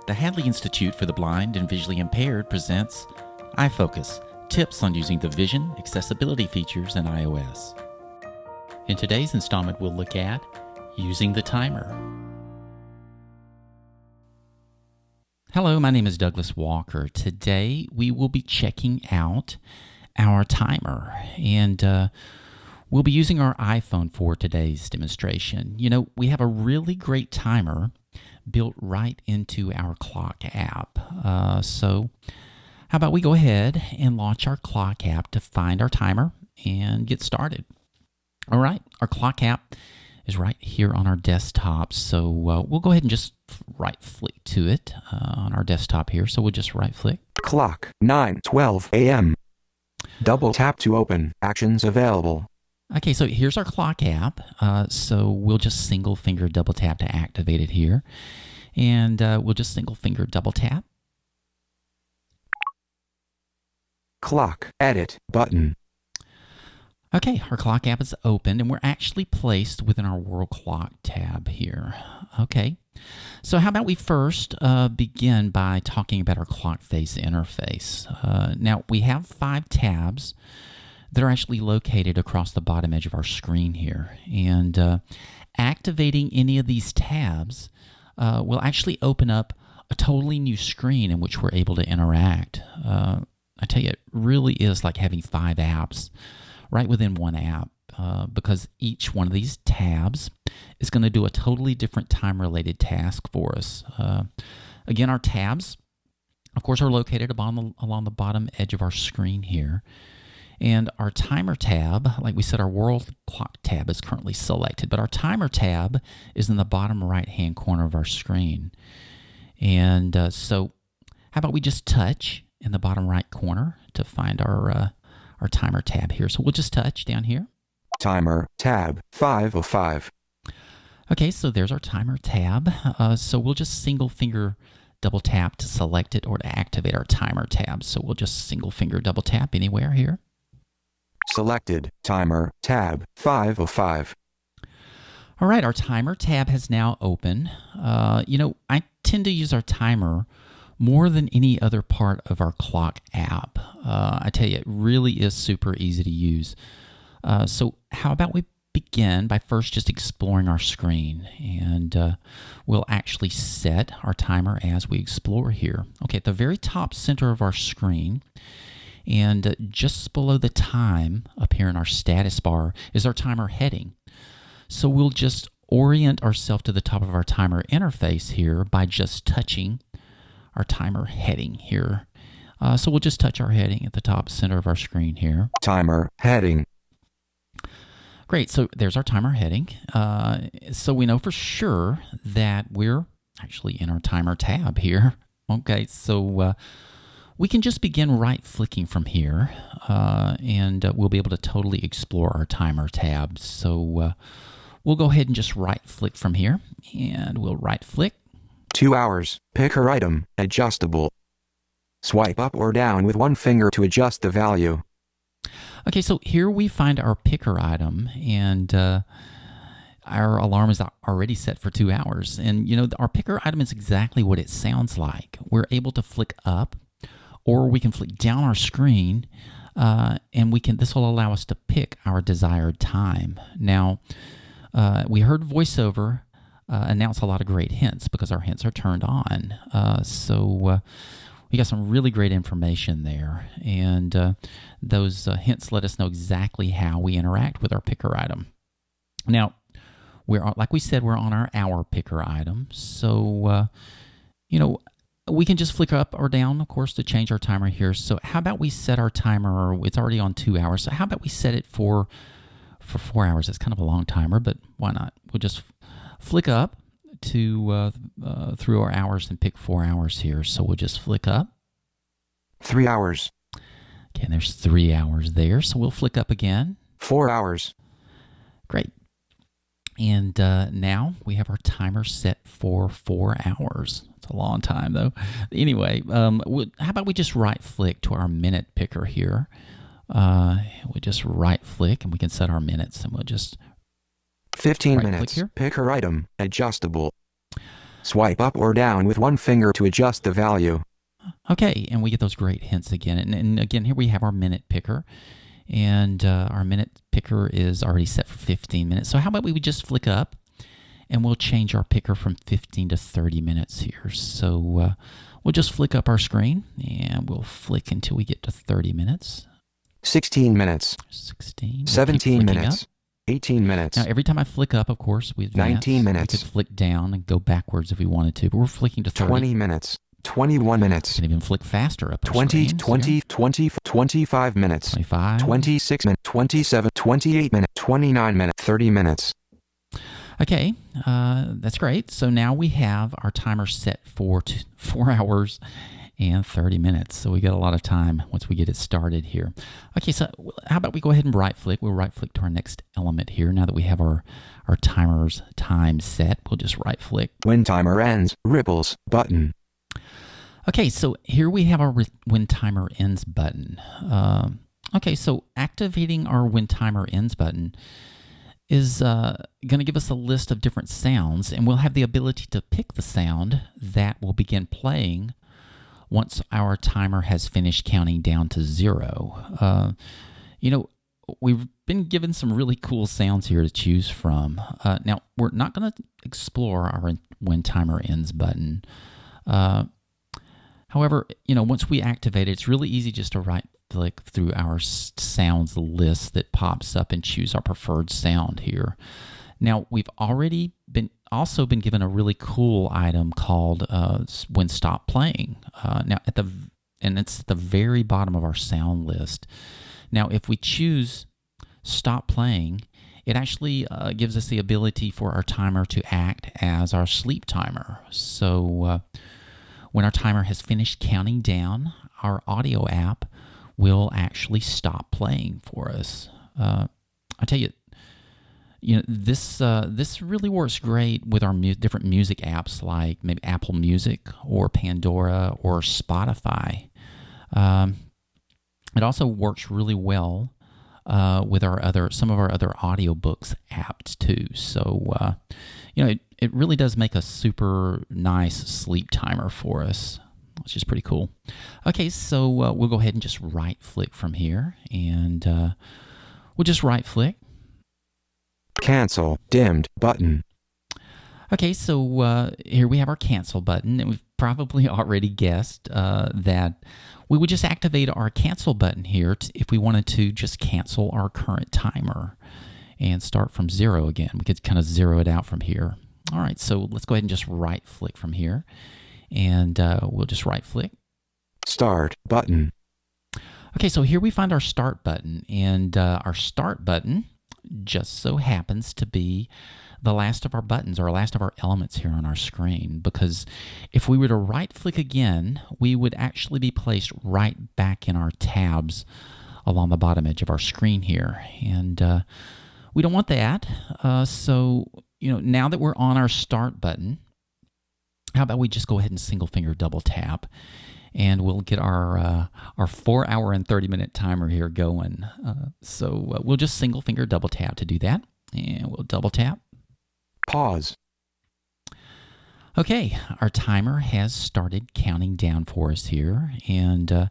The Hadley Institute for the Blind and Visually Impaired presents iFocus, tips on using the vision accessibility features in iOS. In today's installment, we'll look at using the timer. Hello, my name is Douglas Walker. Today, we will be checking out our timer, and we'll be using our iPhone for today's demonstration. You know, we have a really great timer built right into our clock app. So how about we go ahead and launch our clock app to find our timer and get started. All right, our clock app is right here on our desktop. So we'll go ahead and just right flick to it on our desktop here. So we'll just right flick. Clock, 9:12 a.m. Double tap to open. Actions available. Okay, so here's our clock app. So we'll just single finger double tap to activate it here. And we'll just single finger double tap. Clock, edit button. Okay, our clock app is opened and we're actually placed within our World Clock tab here. Okay, so how about we first begin by talking about our clock face interface. Now, we have 5 tabs that are actually located across the bottom edge of our screen here. And activating any of these tabs will actually open up a totally new screen in which we're able to interact. I tell you, it really is like having 5 apps right within one app because each one of these tabs is going to do a totally different time-related task for us. Again, our tabs, of course, are located along the bottom edge of our screen here. And our timer tab, like we said, our World Clock tab is currently selected, but our timer tab is in the bottom right-hand corner of our screen. And so how about we just touch in the bottom right corner to find our timer tab here. So we'll just touch down here. Timer tab 505. Okay, so there's our timer tab. So we'll just single finger double tap to select it or to activate our timer tab. So we'll just single finger double tap anywhere here. Selected. Timer tab 505. All right, our timer tab has now opened. You know, I tend to use our timer more than any other part of our clock app. I tell you, it really is super easy to use. So how about we begin by first just exploring our screen, and we'll actually set our timer as we explore here. Okay, at the very top center of our screen, and just below the time up here in our status bar is our timer heading. So we'll just orient ourselves to the top of our timer interface here by just touching our timer heading here. So we'll just touch our heading at the top center of our screen here. Timer heading. Great, so there's our timer heading. So we know for sure that we're actually in our timer tab here. Okay, so we can just begin right flicking from here, and we'll be able to totally explore our timer tab. So we'll go ahead and just right flick from here, and we'll right flick. 2 hours. Picker item. Adjustable. Swipe up or down with one finger to adjust the value. Okay, so here we find our picker item, and our alarm is already set for 2 hours. And you know, our picker item is exactly what it sounds like. We're able to flick up, or we can flick down our screen, and this will allow us to pick our desired time. Now, we heard voiceover announce a lot of great hints because our hints are turned on. So we got some really great information there, and those hints let us know exactly how we interact with our picker item. Now, like we said, we're on our hour picker item, so you know, we can just flick up or down, of course, to change our timer here. So how about we set our timer? It's already on 2 hours. So how about we set it for 4 hours? It's kind of a long timer, but why not? We'll just flick up to through our hours and pick 4 hours here. So we'll just flick up. 3 hours. Okay, and there's 3 hours there. So we'll flick up again. 4 hours. Great. And now we have our timer set for 4 hours. It's a long time, though. Anyway, how about we just right-flick to our minute picker here. We just right-flick, and we can set our minutes, and we'll just 15 minutes. Picker item. Adjustable. Swipe up or down with one finger to adjust the value. Okay, and we get those great hints again. And again, here we have our minute picker. And our minute picker is already set for 15 minutes. So how about we just flick up and we'll change our picker from 15 to 30 minutes here. So we'll just flick up our screen and we'll flick until we get to 30 minutes. 16 minutes. 16. 17 minutes. Up. 18 minutes. Now, every time I flick up, of course, we advance. 19 minutes. We could flick down and go backwards if we wanted to, but we're flicking to 30. 20 minutes. 21 minutes. We can even flick faster up 20, screens, 20, 20, 25 minutes. 25. 26 minutes. 27, 28 minutes. 29 minutes. 30 minutes. Okay, that's great. So now we have our timer set for 4 hours and 30 minutes. So we got a lot of time once we get it started here. Okay, so how about we go ahead and right click. We'll right click to our next element here. Now that we have our timer's time set, we'll just right click. When timer ends, ripples, button. Okay, so here we have our when timer ends button. Okay, so activating our when timer ends button is going to give us a list of different sounds, and we'll have the ability to pick the sound that will begin playing once our timer has finished counting down to 0. We've been given some really cool sounds here to choose from. Now, we're not going to explore our when timer ends button. However, once we activate it, it's really easy just to right click through our sounds list that pops up and choose our preferred sound here. Now, we've already been given a really cool item called when stop playing. And it's at the very bottom of our sound list. Now, if we choose stop playing, it actually gives us the ability for our timer to act as our sleep timer. So when our timer has finished counting down, our audio app will actually stop playing for us. I tell you, this really works great with our different music apps like maybe Apple Music or Pandora or Spotify. It also works really well with some of our other audiobooks apps too. So it really does make a super nice sleep timer for us, which is pretty cool. Okay, so we'll go ahead and just right click from here, and we'll just right click. Cancel, dimmed, button. Okay, so here we have our cancel button, and we've probably already guessed that we would just activate our cancel button here if we wanted to just cancel our current timer and start from 0 again. We could kind of zero it out from here. All right, so let's go ahead and just right click from here, and we'll just right click. Start button. Okay, so here we find our start button, and our start button just so happens to be the last of our buttons or last of our elements here on our screen, because if we were to right click again, we would actually be placed right back in our tabs along the bottom edge of our screen here, and we don't want that. So now that we're on our start button, how about we just go ahead and single finger double tap, and we'll get our 4 hour and 30 minute timer here going. So we'll just single finger double tap to do that, and we'll double tap. Pause. Okay, our timer has started counting down for us here, and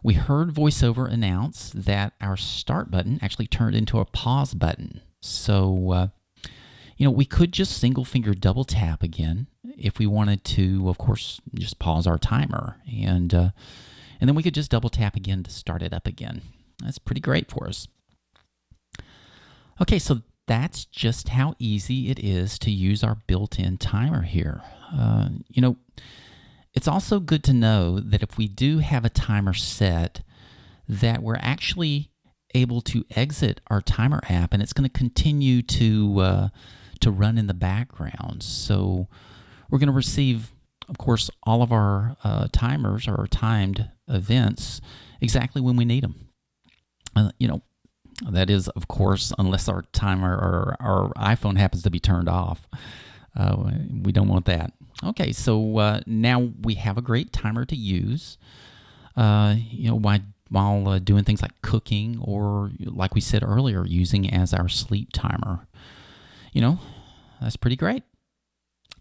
we heard VoiceOver announce that our start button actually turned into a pause button. So we could just single finger double tap again if we wanted to, of course, just pause our timer, and then we could just double tap again to start it up again. That's pretty great for us. Okay, so that's just how easy it is to use our built-in timer here. It's also good to know that if we do have a timer set, that we're actually able to exit our timer app, and it's going to continue to run in the background. So we're going to receive, of course, all of our timers or timed events exactly when we need them. That is, of course, unless our timer or our iPhone happens to be turned off. We don't want that. Okay, so now we have a great timer to use, while doing things like cooking or, like we said earlier, using as our sleep timer. That's pretty great.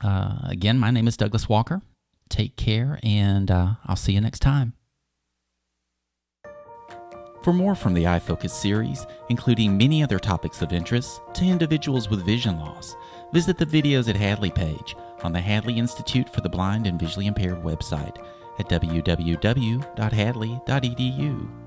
Again, my name is Douglas Walker. Take care, and I'll see you next time. For more from the iFocus series, including many other topics of interest to individuals with vision loss, visit the Videos at Hadley page on the Hadley Institute for the Blind and Visually Impaired website at www.hadley.edu.